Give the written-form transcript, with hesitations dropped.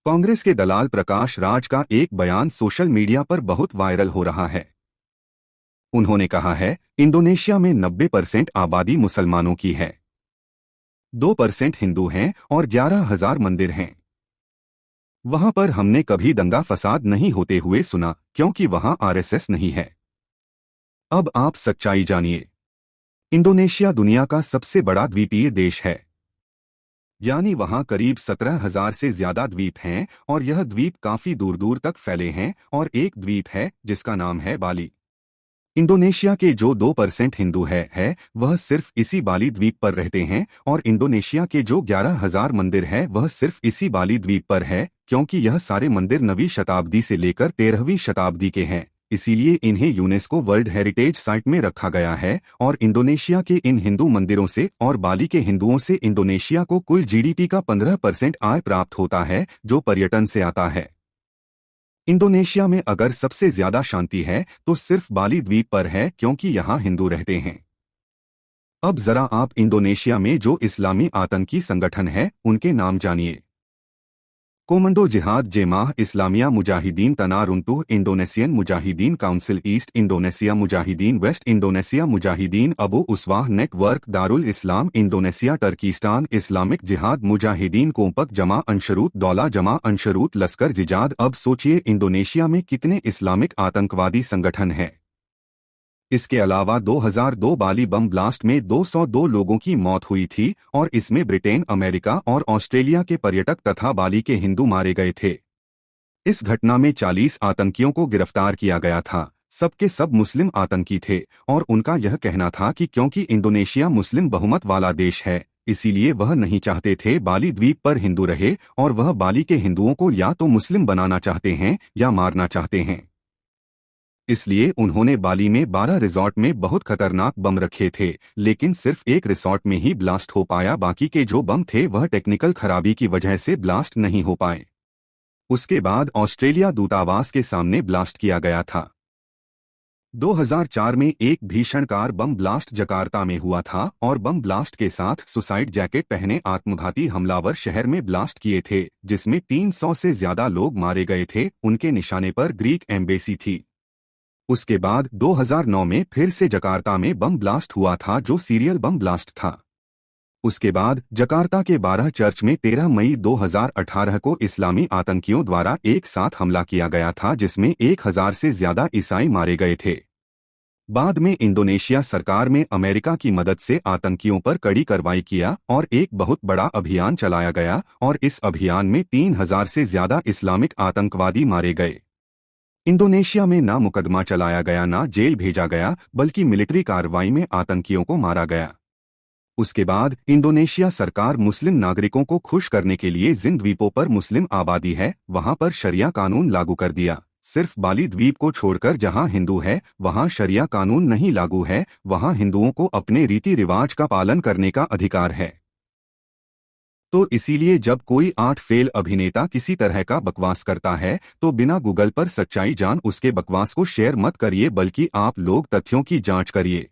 कांग्रेस के दलाल प्रकाश राज का एक बयान सोशल मीडिया पर बहुत वायरल हो रहा है। उन्होंने कहा है, इंडोनेशिया में 90% आबादी मुसलमानों की है, 2% हिंदू हैं और 11,000 मंदिर हैं। वहां पर हमने कभी दंगा फसाद नहीं होते हुए सुना, क्योंकि वहां आरएसएस नहीं है। अब आप सच्चाई जानिए। इंडोनेशिया दुनिया का सबसे बड़ा द्वीपीय देश है, यानी वहां करीब 17,000 से ज्यादा द्वीप हैं और यह द्वीप काफी दूर दूर तक फैले हैं और एक द्वीप है जिसका नाम है बाली। इंडोनेशिया के जो 2% हिंदू है वह सिर्फ इसी बाली द्वीप पर रहते हैं और इंडोनेशिया के जो 11,000 मंदिर है वह सिर्फ इसी बाली द्वीप पर है, क्योंकि यह सारे मंदिर 9वीं शताब्दी से लेकर 13वीं शताब्दी के हैं। इसीलिए इन्हें यूनेस्को वर्ल्ड हेरिटेज साइट में रखा गया है और इंडोनेशिया के इन हिंदू मंदिरों से और बाली के हिंदुओं से इंडोनेशिया को कुल जीडीपी का 15% आय प्राप्त होता है, जो पर्यटन से आता है। इंडोनेशिया में अगर सबसे ज्यादा शांति है तो सिर्फ बाली द्वीप पर है, क्योंकि यहाँ हिंदू रहते हैं। अब जरा आप इंडोनेशिया में जो इस्लामी आतंकी संगठन है उनके नाम जानिए। Commando Jihad Jemaah Islamiyah Mujahideen Tanah Runtuh Indonesian Mujahideen Council East Indonesia Mujahideen West Indonesia Mujahideen Abu Uswah network Darul Islam Indonesia Turkistan Islamic Jihad Mujahideen कोम्पक जमा अंशरूत दौला जमा अंशरूत लश्कर जिजाद। अब सोचिए इंडोनेशिया में कितने इस्लामिक आतंकवादी संगठन हैं। इसके अलावा 2002 बाली बम ब्लास्ट में 202 लोगों की मौत हुई थी और इसमें ब्रिटेन, अमेरिका और ऑस्ट्रेलिया के पर्यटक तथा बाली के हिंदू मारे गए थे। इस घटना में 40 आतंकियों को गिरफ्तार किया गया था। सबके सब मुस्लिम आतंकी थे और उनका यह कहना था कि क्योंकि इंडोनेशिया मुस्लिम बहुमत वाला देश है, इसीलिए वह नहीं चाहते थे बाली द्वीप पर हिंदू रहे और वह बाली के हिंदुओं को या तो मुस्लिम बनाना चाहते हैं या मारना चाहते हैं। इसलिए उन्होंने बाली में 12 रिसॉर्ट में बहुत खतरनाक बम रखे थे, लेकिन सिर्फ एक रिसॉर्ट में ही ब्लास्ट हो पाया। बाकी के जो बम थे वह टेक्निकल खराबी की वजह से ब्लास्ट नहीं हो पाए। उसके बाद ऑस्ट्रेलिया दूतावास के सामने ब्लास्ट किया गया था। 2004 में एक भीषण कार बम ब्लास्ट जकार्ता में हुआ था और बम ब्लास्ट के साथ सुसाइड जैकेट पहने आत्मघाती हमलावर शहर में ब्लास्ट किए थे, जिसमें 300 से ज्यादा लोग मारे गए थे। उनके निशाने पर ग्रीक एम्बेसी थी। उसके बाद 2009 में फिर से जकार्ता में बम ब्लास्ट हुआ था, जो सीरियल बम ब्लास्ट था। उसके बाद जकार्ता के 12 चर्च में 13 मई 2018 को इस्लामी आतंकियों द्वारा एक साथ हमला किया गया था, जिसमें 1000 से ज्यादा ईसाई मारे गए थे। बाद में इंडोनेशिया सरकार में अमेरिका की मदद से आतंकियों पर कड़ी कार्रवाई किया और एक बहुत बड़ा अभियान चलाया गया और इस अभियान में 3000 से ज्यादा इस्लामिक आतंकवादी मारे गए। इंडोनेशिया में ना मुकदमा चलाया गया, ना जेल भेजा गया, बल्कि मिलिट्री कार्रवाई में आतंकियों को मारा गया। उसके बाद इंडोनेशिया सरकार मुस्लिम नागरिकों को खुश करने के लिए जिन द्वीपों पर मुस्लिम आबादी है वहां पर शरिया कानून लागू कर दिया। सिर्फ बाली द्वीप को छोड़कर जहां हिंदू है वहां शरिया कानून नहीं लागू है। वहां हिंदुओं को अपने रीति रिवाज का पालन करने का अधिकार है। तो इसीलिए जब कोई 8 फेल अभिनेता किसी तरह का बकवास करता है तो बिना गूगल पर सच्चाई जान उसके बकवास को शेयर मत करिए, बल्कि आप लोग तथ्यों की जांच करिए।